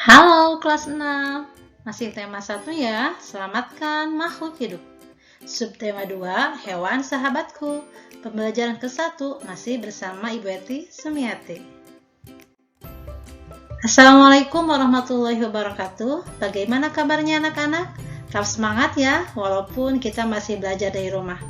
Halo kelas 6, masih tema 1 ya, selamatkan makhluk hidup. Subtema 2, hewan sahabatku. Pembelajaran ke-1 masih bersama Ibu Eti Sumiati. Assalamualaikum warahmatullahi wabarakatuh. Bagaimana kabarnya anak-anak? Tetap semangat ya, walaupun kita masih belajar dari rumah.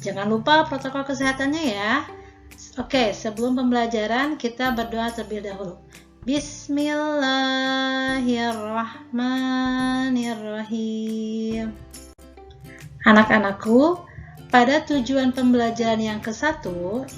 Jangan lupa protokol kesehatannya ya. Oke, sebelum pembelajaran kita berdoa terlebih dahulu. Bismillahirrahmanirrahim. Anak-anakku, pada tujuan pembelajaran yang ke-1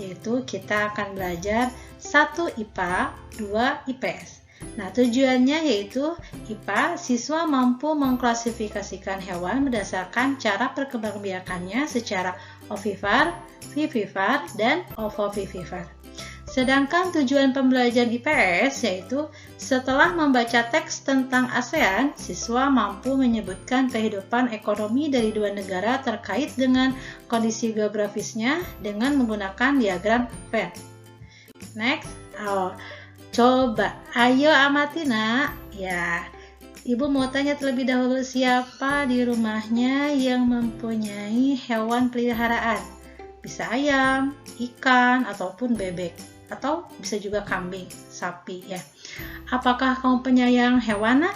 yaitu kita akan belajar 1 IPA, 2 IPS. Nah, tujuannya yaitu IPA, siswa mampu mengklasifikasikan hewan berdasarkan cara perkembangbiakannya secara ovivar, vivivar, dan ovovivivar. Sedangkan tujuan pembelajaran IPS yaitu setelah membaca teks tentang ASEAN, siswa mampu menyebutkan kehidupan ekonomi dari dua negara terkait dengan kondisi geografisnya dengan menggunakan diagram Venn. Next, coba, ayo amati nak. Ya, Ibu mau tanya terlebih dahulu siapa di rumahnya yang mempunyai hewan peliharaan? Bisa ayam, ikan, ataupun bebek. Atau bisa juga kambing, sapi ya. Apakah kamu penyayang hewan?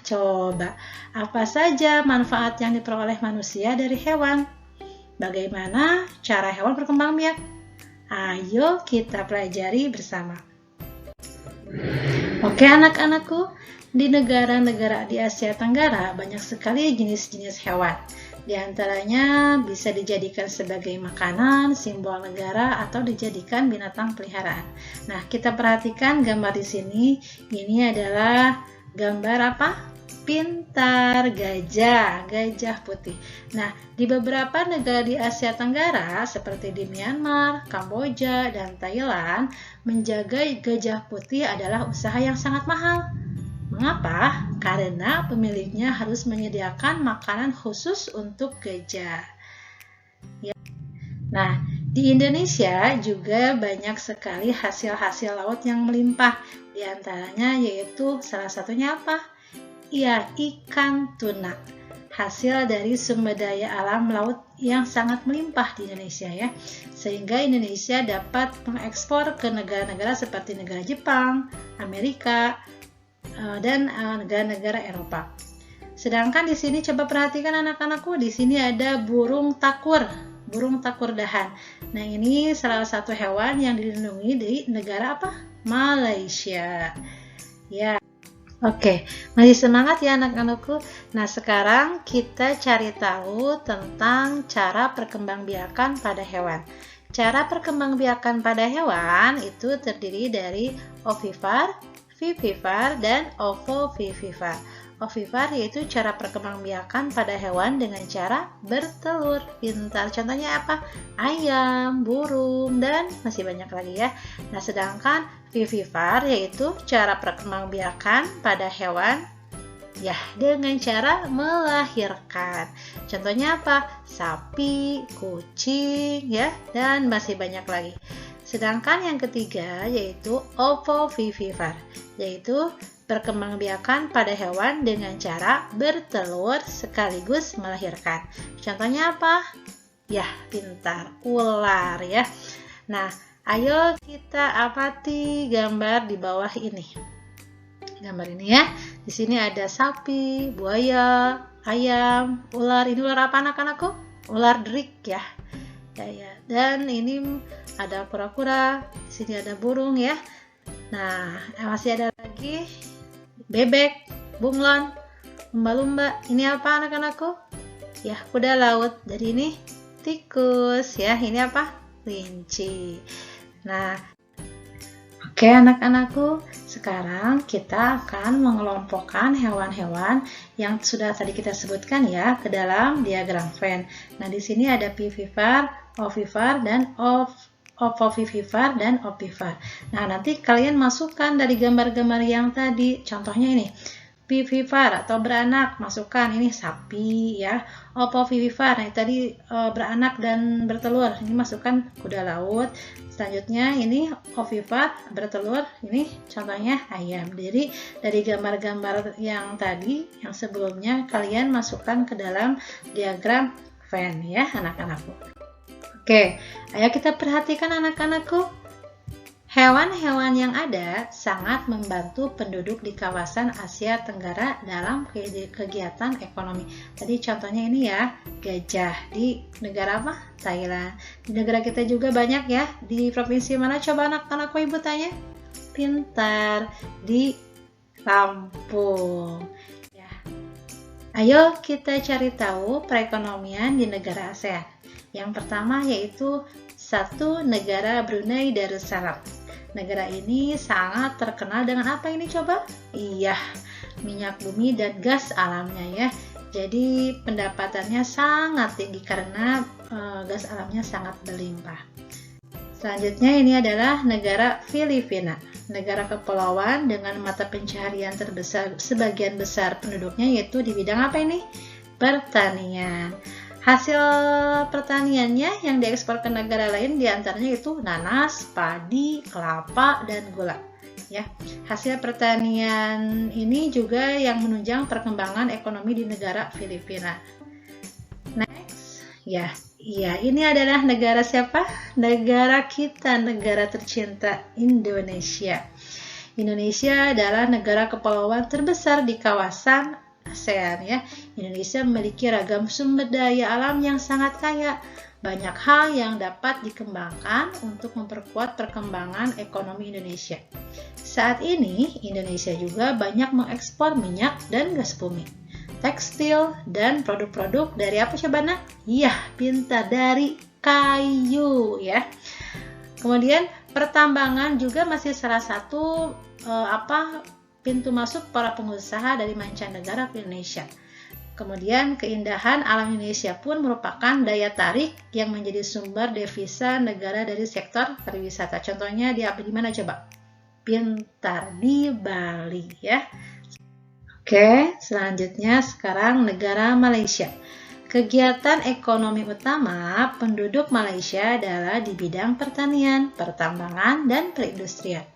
Coba, apa saja manfaat yang diperoleh manusia dari hewan? Bagaimana cara hewan berkembang biak? Ayo kita pelajari bersama. Oke anak-anakku, di negara-negara di Asia Tenggara banyak sekali jenis-jenis hewan. Di antaranya bisa dijadikan sebagai makanan, simbol negara, atau dijadikan binatang peliharaan. Nah, kita perhatikan gambar di sini. Ini adalah gambar apa? Pintar, gajah putih. Nah, di beberapa negara di Asia Tenggara, seperti di Myanmar, Kamboja, dan Thailand, menjaga gajah putih adalah usaha yang sangat mahal. Mengapa? Karena pemiliknya harus menyediakan makanan khusus untuk gajah. Ya. Nah, di Indonesia juga banyak sekali hasil-hasil laut yang melimpah. Di antaranya yaitu salah satunya apa? Ya, ikan tuna. Hasil dari sumber daya alam laut yang sangat melimpah di Indonesia ya. Sehingga Indonesia dapat mengekspor ke negara-negara seperti negara Jepang, Amerika, dan negara-negara Eropa. Sedangkan di sini coba perhatikan anak-anakku, di sini ada burung takur dahan. Nah, ini salah satu hewan yang dilindungi di negara apa? Malaysia. Ya. Oke, masih semangat ya anak-anakku. Nah, sekarang kita cari tahu tentang cara perkembangbiakan pada hewan. Cara perkembangbiakan pada hewan itu terdiri dari ovivar, vivivar, dan ovovivivar. Ovivar yaitu cara perkembangbiakan pada hewan dengan cara bertelur. Pintar. Contohnya apa? Ayam, burung, dan masih banyak lagi ya. Nah, sedangkan vivivar yaitu cara perkembangbiakan pada hewan ya dengan cara melahirkan. Contohnya apa? Sapi, kucing ya, dan masih banyak lagi. Sedangkan yang ketiga yaitu ovovivivar, yaitu perkembangbiakan pada hewan dengan cara bertelur sekaligus melahirkan. Contohnya apa? Ya, pintar, ular ya. Nah, ayo kita amati gambar di bawah ini. Gambar ini ya. Di sini ada sapi, buaya, ayam, ular. Ini ular apa anak-anakku? Ular derik ya. Ya. Dan ini ada kura-kura, di sini ada burung ya. Nah, masih ada lagi bebek, bunglon, lumba-lumba. Ini apa anak-anakku? Ya, kuda laut. Jadi ini tikus ya. Ini apa? Kelinci. Nah, oke anak-anakku, sekarang kita akan mengelompokkan hewan-hewan yang sudah tadi kita sebutkan ya ke dalam diagram Venn. Nah, di sini ada vivivar, ovivar, dan ovovivivar dan ovivar. Nah, nanti kalian masukkan dari gambar-gambar yang tadi. Contohnya ini, vivipar atau beranak, masukkan ini sapi ya. Ovovivipar, nah tadi beranak dan bertelur, ini masukkan kuda laut. Selanjutnya ini ovipar, bertelur, ini contohnya ayam. Jadi dari gambar-gambar yang tadi, yang sebelumnya, kalian masukkan ke dalam diagram Venn ya anak-anakku. Oke, ayo kita perhatikan anak-anakku. Hewan-hewan yang ada sangat membantu penduduk di kawasan Asia Tenggara dalam kegiatan ekonomi. Tadi contohnya ini ya, gajah di negara apa? Thailand. Di negara kita juga banyak ya. Di provinsi mana coba anak-anakku ibu tanya? Pintar, di Lampung. Ya. Ayo kita cari tahu perekonomian di negara ASEAN. Yang pertama yaitu satu, negara Brunei Darussalam. Negara ini sangat terkenal dengan apa ini coba? Iya, minyak bumi dan gas alamnya ya. Jadi pendapatannya sangat tinggi karena gas alamnya sangat berlimpah. Selanjutnya ini adalah negara Filipina. Negara kepulauan dengan mata pencaharian terbesar sebagian besar penduduknya yaitu di bidang apa ini? Pertanian. Hasil pertaniannya yang diekspor ke negara lain diantaranya itu nanas, padi, kelapa, dan gula. Ya, hasil pertanian ini juga yang menunjang perkembangan ekonomi di negara Filipina. Next, ya, ini adalah negara siapa? Negara kita, negara tercinta Indonesia. Indonesia adalah negara kepulauan terbesar di kawasan ASEAN ya. Indonesia memiliki ragam sumber daya alam yang sangat kaya. Banyak hal yang dapat dikembangkan untuk memperkuat perkembangan ekonomi Indonesia. Saat ini, Indonesia juga banyak mengekspor minyak dan gas bumi, tekstil, dan produk-produk dari apa coba nak? Iya, pintar, dari kayu ya. Kemudian pertambangan juga masih salah satu pintu masuk para pengusaha dari mancanegara ke Indonesia. Kemudian keindahan alam Indonesia pun merupakan daya tarik yang menjadi sumber devisa negara dari sektor pariwisata. Contohnya di mana coba? Pintar, di Bali ya. Oke, selanjutnya sekarang negara Malaysia. Kegiatan ekonomi utama penduduk Malaysia adalah di bidang pertanian, pertambangan, dan perindustrian.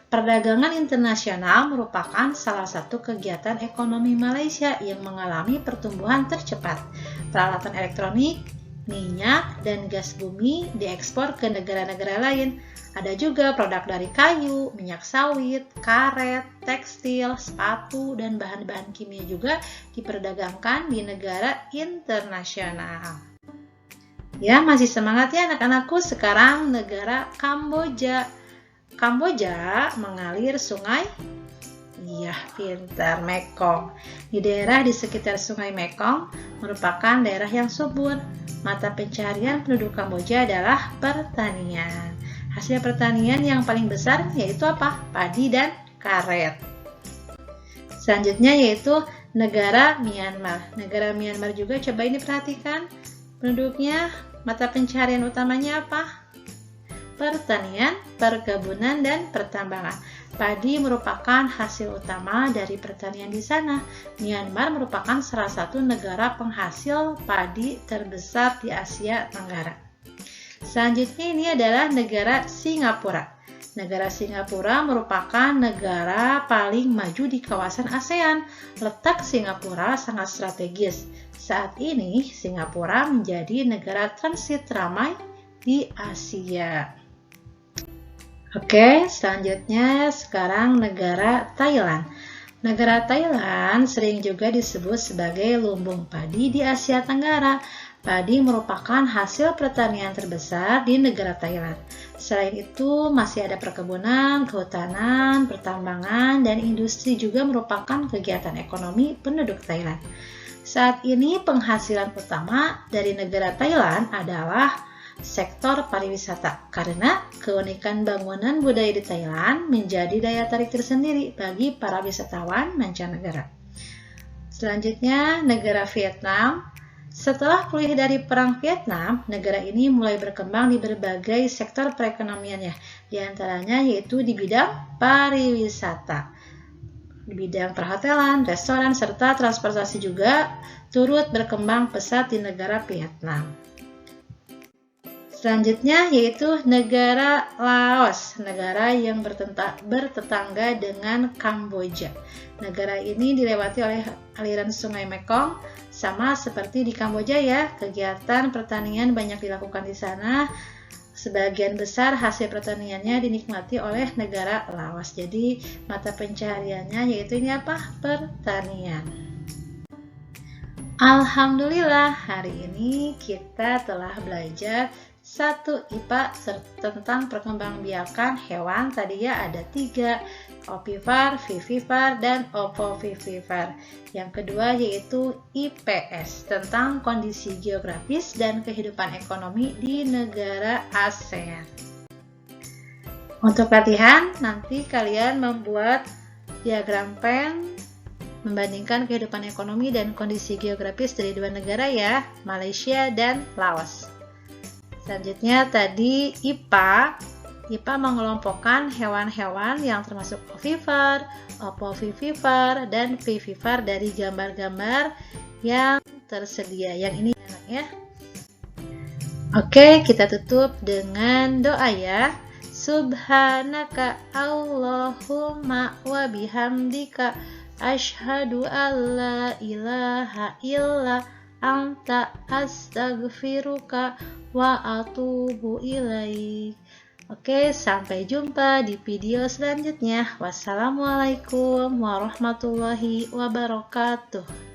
Perdagangan internasional merupakan salah satu kegiatan ekonomi Malaysia yang mengalami pertumbuhan tercepat. Peralatan elektronik, minyak, dan gas bumi diekspor ke negara-negara lain. Ada juga produk dari kayu, minyak sawit, karet, tekstil, sepatu, dan bahan-bahan kimia juga diperdagangkan di negara internasional. Ya, masih semangat ya anak-anakku. Sekarang negara Kamboja. Kamboja mengalir sungai, iya pintar, Mekong. Di daerah di sekitar sungai Mekong merupakan daerah yang subur. Mata pencaharian penduduk Kamboja adalah pertanian. Hasil pertanian yang paling besar yaitu apa? Padi dan karet. Selanjutnya yaitu negara Myanmar. Negara Myanmar juga coba ini perhatikan. Penduduknya mata pencaharian utamanya apa? Pertanian, perkebunan, dan pertambangan. Padi merupakan hasil utama dari pertanian di sana. Myanmar merupakan salah satu negara penghasil padi terbesar di Asia Tenggara. Selanjutnya ini adalah negara Singapura. Negara Singapura merupakan negara paling maju di kawasan ASEAN. Letak Singapura sangat strategis. Saat ini Singapura menjadi negara transit ramai di Asia. Oke, selanjutnya sekarang negara Thailand. Negara Thailand sering juga disebut sebagai lumbung padi di Asia Tenggara. Padi merupakan hasil pertanian terbesar di negara Thailand. Selain itu, masih ada perkebunan, kehutanan, pertambangan, dan industri juga merupakan kegiatan ekonomi penduduk Thailand. Saat ini penghasilan utama dari negara Thailand adalah sektor pariwisata karena keunikan bangunan budaya di Thailand menjadi daya tarik tersendiri bagi para wisatawan mancanegara. Selanjutnya, negara Vietnam. Setelah pulih dari Perang Vietnam, negara ini mulai berkembang di berbagai sektor perekonomiannya, di antaranya yaitu di bidang pariwisata. Di bidang perhotelan, restoran, serta transportasi juga turut berkembang pesat di negara Vietnam. Selanjutnya yaitu negara Laos, negara yang bertetangga dengan Kamboja. Negara ini dilewati oleh aliran sungai Mekong, sama seperti di Kamboja ya. Kegiatan pertanian banyak dilakukan di sana. Sebagian besar hasil pertaniannya dinikmati oleh negara Laos. Jadi mata pencahariannya yaitu ini apa? Pertanian. Alhamdulillah, hari ini kita telah belajar 1 IPA tentang perkembangbiakan hewan. Tadi ya ada 3, ovivipar, vivipar, dan opovivipar. Yang kedua yaitu IPS tentang kondisi geografis dan kehidupan ekonomi di negara ASEAN. Untuk latihan, nanti kalian membuat diagram pen membandingkan kehidupan ekonomi dan kondisi geografis dari 2 negara ya, Malaysia dan Laos. Selanjutnya tadi IPA mengelompokkan hewan-hewan yang termasuk ovivipar, opovivipar, dan vivipar dari gambar-gambar yang tersedia. Yang ini enak ya. Oke, kita tutup dengan doa ya. Subhanaka Allahumma wa bihamdika asyhadu alla ilaha illa anta astaghfiruka wa atubu ilaik. Oke, sampai jumpa di video selanjutnya. Wassalamualaikum warahmatullahi wabarakatuh.